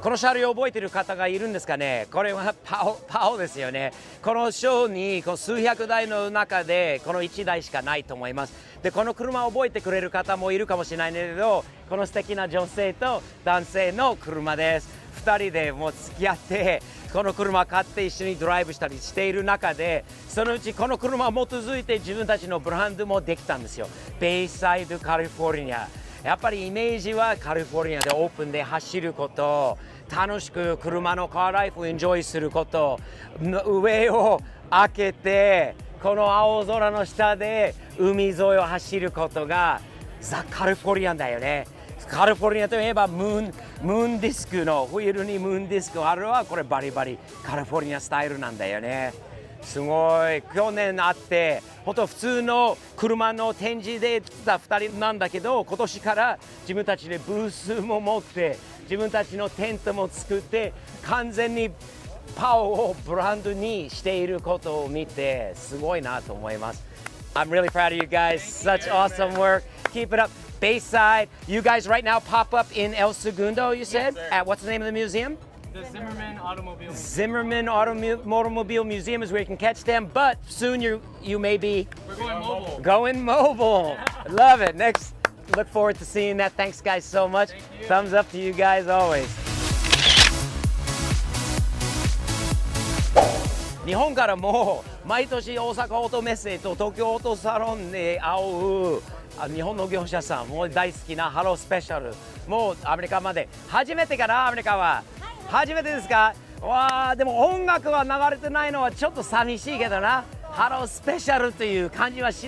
この車両覚えてる方がいるんですかね。これはパオですよね。このショーにこの数百台の中でこの1台しかないと思います。でこの車を覚えてくれる方もいるかもしれないんだけど、この素敵な女性と男性の車です。2人でもう付き合ってこの車を買って一緒にドライブしたりしている中で、そのうちこの車を基づいて自分たちのブランドもできたんですよ。ベイサイドカリフォルニア。やっぱりイメージはカリフォルニアでオープンで走ること、楽しく車のカーライフをエンジョイすること、上を開けてこの青空の下で海沿いを走ることがザ・カリフォルニアだよね。カリフォルニアといえばムーンディスクのホイールにムーンディスクあるはこれバリバリカリフォルニアスタイルなんだよね。すごい去年あって本当普通の車の展示で来た2人なんだけど、今年から自分たちでブースも持って自分たちのテントも作って完全にパオをブランドにしていることを見てすごいなと思います。I'm really proud of you guys. Such awesome work. Keep it up. Bayside. You guys right now pop up in El Segundo, you said? Yes, At what's the name of the museum? The Zimmerman Automobile. Zimmerman Automobile Museum is where you can catch them, but soon you may be We're going mobile. going mobile. Love it. Next, look forward to seeing that. Thanks, guys, so much. Thumbs up to you guys always. 日本からも毎年大阪オートメッセと東京オートサロンで会う日本の業者さんも大好きなハロースペシャルもうアメリカまで初めてかな。アメリカは初めてですか。わあでも音楽は流れてないのはちょっと寂しいけどな。ハロースペシャルという感じはす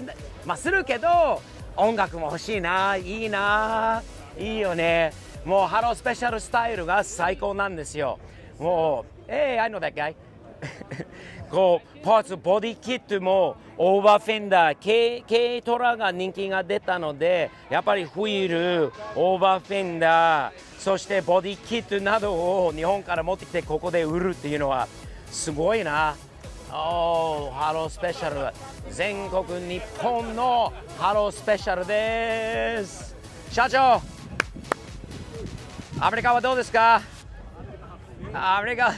るけど音楽も欲しいな。いいな。いいよね。もうハロースペシャルスタイルが最高なんですよ。もうI know that guy こうパーツボディキットもオーバーフェンダー軽トラが人気が出たのでやっぱりホイールオーバーフェンダーそしてボディキットなどを日本から持ってきてここで売るっていうのはすごいな。ハロースペシャル全国日本のハロースペシャルです。社長アメリカはどうですか。アメリカ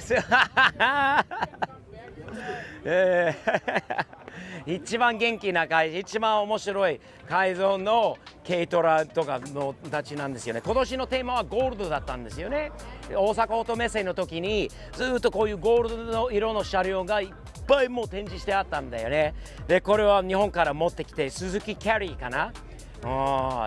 一番元気な会一番面白い改造の軽トラとかのたちなんですよね。今年のテーマはゴールドだったんですよね。大阪オートメッセの時にずっとこういうゴールドの色の車両がいっぱいもう展示してあったんだよね。でこれは日本から持ってきてスズキキャリーかな。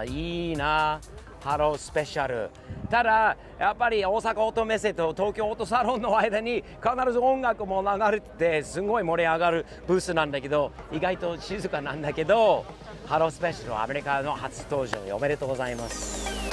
いいな。ハロースペシャル。ただやっぱり大阪オートメッセと東京オートサロンの間に必ず音楽も流れててすごい盛り上がるブースなんだけど意外と静かなんだけどハロースペシャルアメリカの初登場おめでとうございます。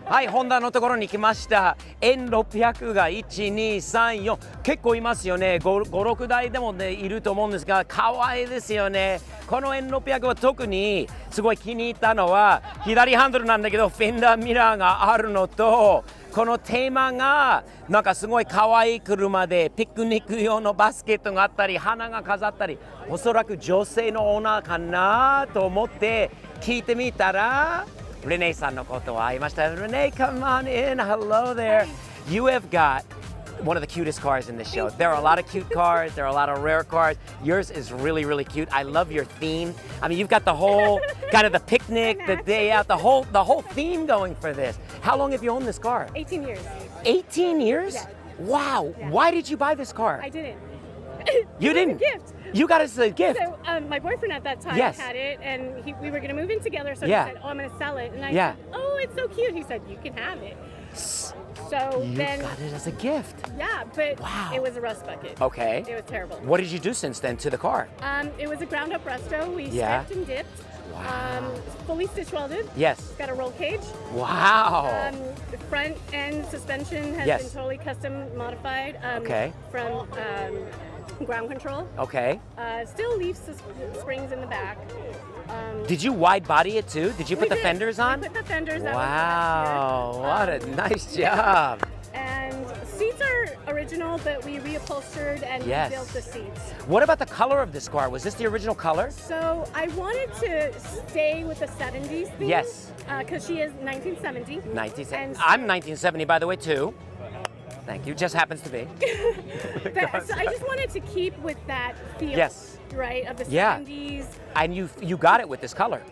はい、ホンダのところに来ました。N600 が1234結構いますよね。56台でもねいると思うんですが可愛いですよね。この N600 は特にすごい気に入ったのは左ハンドルなんだけどフェンダーミラーがあるのとこのテーマがなんかすごい可愛い車でピクニック用のバスケットがあったり花が飾ったりおそらく女性のオーナーかなと思って聞いてみたらRenee さんのことは会いました。Renee, come on in. Hello there. You have got one of the cutest cars in this show. There are a lot of cute cars. There are a lot of rare cars. Yours is really, really cute. I love your theme. I mean, you've got the whole kind of the picnic, the day out, the whole theme going for this. How long have you owned this car? 18 years. 18 years? Yeah. Wow. Yeah. Why did you buy this car? I didn't. You didn't? It was a gift. You got us a gift. So my boyfriend at that time Yes. had it, and we were going to move in together. So Yeah. he said, "Oh, I'm going to sell it." And I Yeah. said, "Oh, it's so cute." He said, "You can have it." So You then, got it as a gift. yeah, but Wow. it was a rust bucket. Okay. It was terrible. What did you do since then to the car? It was a ground up resto. We Yeah. stripped and dipped. Wow. Fully stitch welded. Yes. It's got a roll cage. Wow. The front end suspension has Yes. been totally custom modified. Okay. From ground control. Okay. Still leaf springs in the back. Did you wide body it too? Did you put the fenders on? We put the fenders on. Wow, what a nice job. And seats are original, but we reupholstered and Yes. rebuilt the seats. What about the color of this car? Was this the original color? So I wanted to stay with the 70s theme. Yes. Because she is 1970. 1970. And I'm 1970, by the way, too. Thank you. Just happens to be. so I just wanted to keep with that feel. Yes. Right, of the Yeah. 70s. And you got it with this color.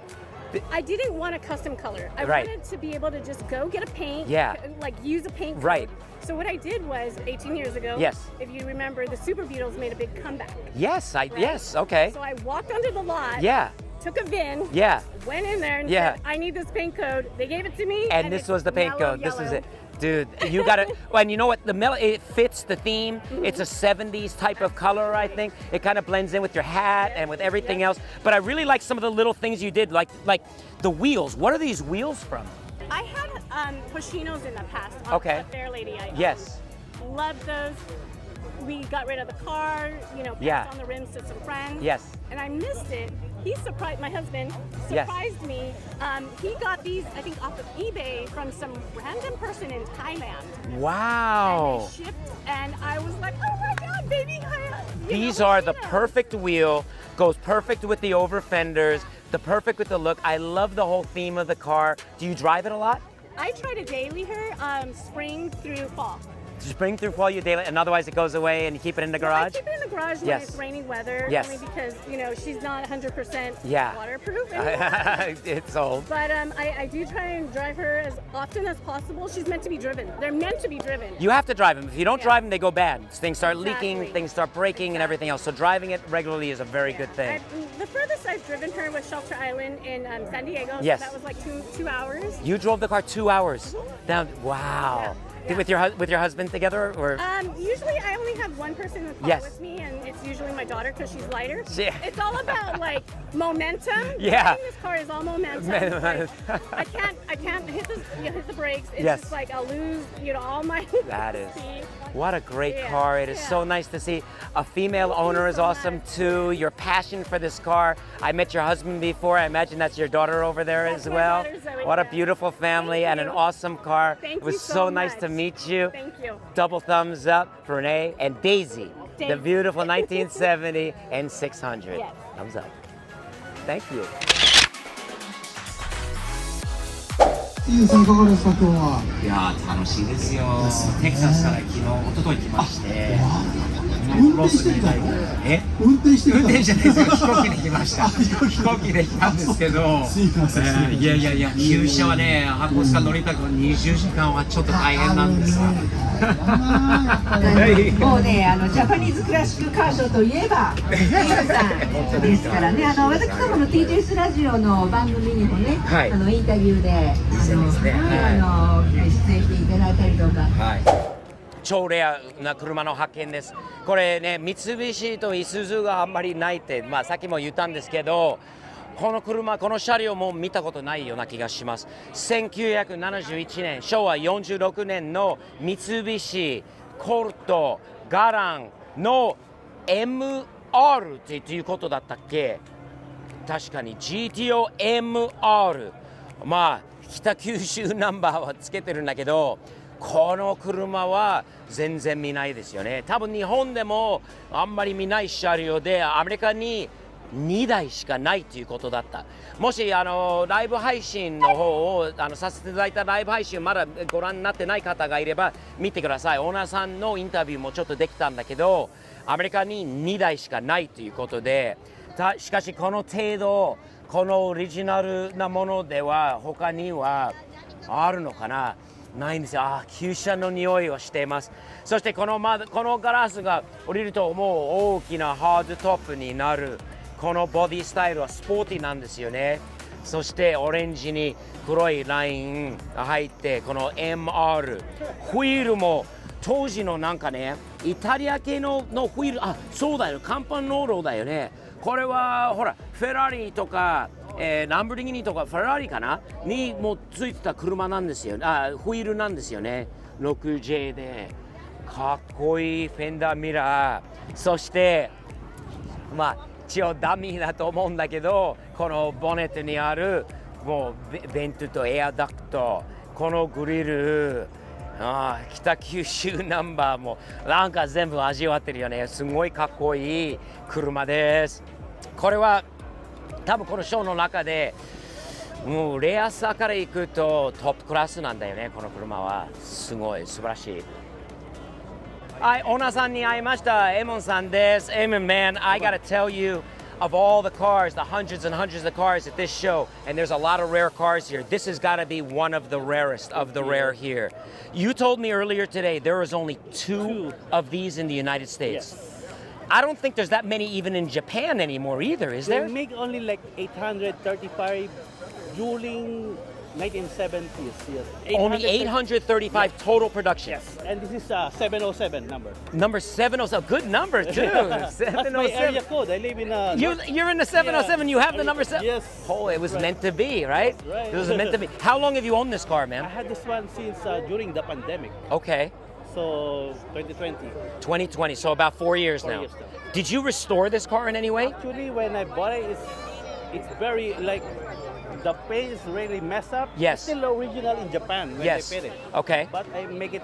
I didn't want a custom color. I Right. wanted to be able to just go get a paint. Yeah. Like use a paint. Right. code. So what I did was 18 years ago. Yes. If you remember, the Super Beetles made a big comeback. Yes, Right? yes, okay. So I walked onto the lot. Yeah, Took a VIN. yeah. Went in there and Yeah. said, I need this paint code. They gave it to me. And this it's was the paint mellow code. This is yellow. it. Dude, you got it. Well, and you know what? It fits the theme. It's a 70s type of color, I think. It kind of blends in with your hat and with everything else. But I really like some of the little things you did, like the wheels. What are these wheels from? I had Hoshinos in the past. Okay. A Fair Lady. I Yes. loved those. We got rid of the car, passed Yeah. on the rims to some friends. Yes. And I missed it. He surprised, my husband Yes. surprised me. He got these, I think, off of eBay from some random person in Thailand. Wow. And they shipped, and I was like, oh my God, baby. These are the Hoshino. perfect wheel, goes perfect with the over fenders, the perfect with the look. I love the whole theme of the car. Do you drive it a lot? I try to daily her spring through fall. Spring through fall you daily, and otherwise it goes away and you keep it in the I garage? keep it in the garage when Yes. it's raining weather. Yes. Only because, she's not 100% Yeah. waterproof anymore. It's old. But I do try and drive her as often as possible. She's meant to be driven. They're meant to be driven. You have to drive them. If you don't Yeah. drive them, they go bad. Things start leaking, Exactly. things start breaking, and everything else. So driving it regularly is a very good thing. The furthest I've driven her was Shelter Island in San Diego. So Yes. that was like two hours. You drove the car 2 hours down. Wow. Yeah. With your husband together, or Usually I only have one person in the car Yes. with me, and it's usually my daughter because she's lighter. Yeah. It's all about like momentum. Yeah. Driving this car is all momentum. Like, I can't hit the brakes. It's Yes. just like I'll lose all my That is. speed. What a great Yeah, car. It is so yeah. nice to see. A female owner is so awesome much. too. Your passion for this car. I met your husband before. I imagine that's your daughter over there That's as my well. daughter, Zoe, What a yeah. beautiful family Thank and an you. awesome car. Thank It was you so nice to much. meet you. Thank you. Double thumbs up for Renee and Daisy, the Daisy. beautiful 1970 and 600. Yes. Thumbs up. Thank you. いいさんいかがですか今日は。いやー楽しいですよ。テキサスから昨日、一昨日来まして。運転してきたの？え？運転してきたの？運転じゃないですよ。飛行機で来ました。飛行機で来たんですけど。すいませんいやいやいや、旧車はね、箱スカ乗りたく20時間はちょっと大変なんですわ。もうね、ジャパニーズクラシックカーショーといえば、ミーさんですからね、私どもの TBS ラジオの番組にもね、はいインタビューで、出演していただいたりとか。超レアな車の発見です。これね、三菱とイスズがあんまりないって、さっきも言ったんですけど、この車、この車両も見たことないような気がします。1971年、昭和46年の三菱コルトガランの MR っていうことだったっけ？確かに GTO-MR。北九州ナンバーはつけてるんだけど、この車は全然見ないですよね。多分日本でもあんまり見ない車両で、アメリカに2台しかないということだった。もしライブ配信の方をさせていただいたライブ配信まだご覧になってない方がいれば見てください。オーナーさんのインタビューもちょっとできたんだけど、アメリカに2台しかないということで、しかしこの程度、このオリジナルなものでは他にはあるのかな？ないんですよ。旧車の匂いをしています。そしてこのガラスが降りるともう大きなハードトップになる。このボディスタイルはスポーティーなんですよね。そしてオレンジに黒いラインが入って、この MR ホイールも当時のなんかね、イタリア系のホイール、そうだよ、カンパノーロだよね。これはほらフェラーリとか、ランブルギーニとかフェラーリかなにもついてた車なんですよ。ホイールなんですよね。6J でかっこいいフェンダーミラー、そして一応ダミーだと思うんだけど、このボネットにあるもうベントとエアダクト、このグリル、北九州ナンバーもなんか全部味わってるよね。すごいかっこいい車です。これは多分このショーの中でもうレアさからいくとトップクラスなんだよね。この車はすごい素晴らしい。はい、オーナーさんに会いました。エモンさんです。エモン man, I gotta tell you, of all the cars, the hundreds and hundreds of cars at this show, and there's a lot of rare cars here, this has got to be one of the rarest of the rare here. You told me earlier today there is only two of these in the United States. I don't think there's that many even in Japan anymore either, is They there? make only like 835 during 1970s. Yes. Only 835 total production. Yes, and this is 707 number. Number 707, good number too. That's my area 707. code. I live in You're in the 707, you have the number 7? Yes. Oh, it was Right. meant to be, right? Right. It was meant to be. How long have you owned this car, I man? had this one since during the pandemic. Okay, So 2020. 2020, so about 4 years 4 now. years now. Did you restore this car in any way? Actually, when I bought it, it's very like the paint is really messed up. Yes. It's still original in Japan when Yes. they paint it. Okay. But I make it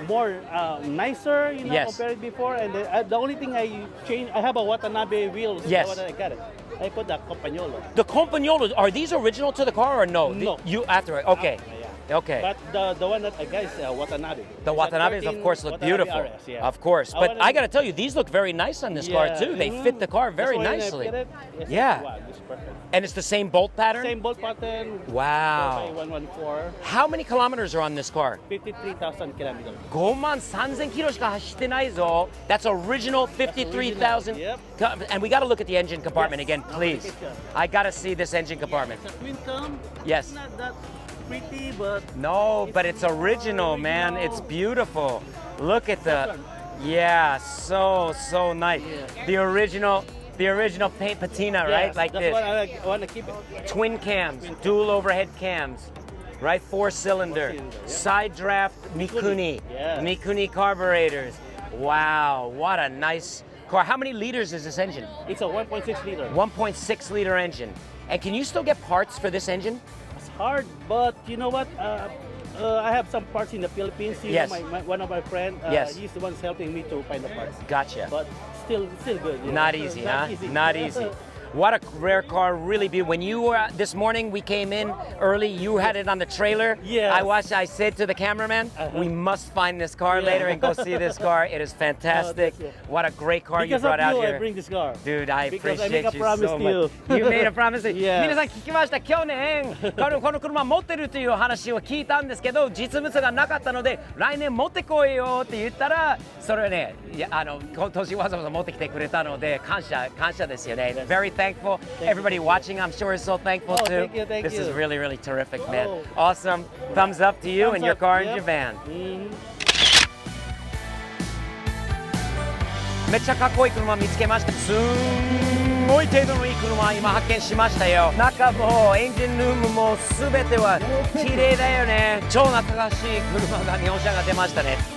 more nicer, you know, Yes. compared before. And the only thing I changed, I have a Watanabe wheels. Yes. When I got it, I put the Compagnolo. The Compagnolo, are these original to the car or no? No. You after it. Okay. Yeah. Okay. But the one that I got is Watanabe. The It's a Watanabes, of 13 course, look Watanabe beautiful. RS, yeah. Of course. I But wanna- I got to tell you, these look very nice on this car Yeah, too. They mhm. fit the car very That's why when I nicely. fit it, it's Yeah. like, wow, this is perfect. And it's the same bolt pattern? Same bolt pattern. Wow. 114. How many kilometers are on this car? 53,000 kilometers. 53,000 キロしか走ってないぞ. That's original 53,000. Yep. And we got to look at the engine compartment Yes. again, please. Picture. I got to see this engine compartment. It's a twin cam. Yes. It's not that pretty, but No, but it's original, man. It's beautiful. Look at the, yeah, so nice. The original paint patina, right? yes, Like that's this. what I want to keep it. Twin cams, dual overhead cams, right? 4-cylinder, yeah. side draft Mikuni, Yes. Mikuni carburetors. Wow, what a nice car. How many liters is this engine? It's a 1.6 liter. 1.6 liter engine. And can you still get parts for this engine? It's hard, but you know what? I have some parts in the Philippines. You Yes. know, one of my friends, Yes. he's the one helping me to find the parts. Gotcha. But still good. You Not know. easy, Not huh? easy. Not easy. What a rare car, really beautiful. When you were this morning, we came in early. You had it on the trailer. Yes. I watched. I said to the cameraman, "We must find this car later and go see this car. It is fantastic. yeah. What a great car Because you brought of out you, here." I bring this car. Dude, I Because I appreciate make a you promise so to much. You made a promise. Yes. 皆さん聞きました。去年この車持ってるという話を聞いたんですけど、実物がなかったので来年持ってこいよって言ったら、それをね、今年わざわざ持ってきてくれたので感謝ですよね。Very thankful. Everybody watching, I'm sure, is so thankful Oh, too. thank This is you. really, really terrific, man. Oh. Awesome. Thumbs up to you Thumbs and your up, car and yep. your van. めっちゃかっこいい車見つけました。すんごい程度のいい車今発見しましたよ。中もエンジンルームも全ては綺麗だよね。超懐かしい車が日本車が出ましたね。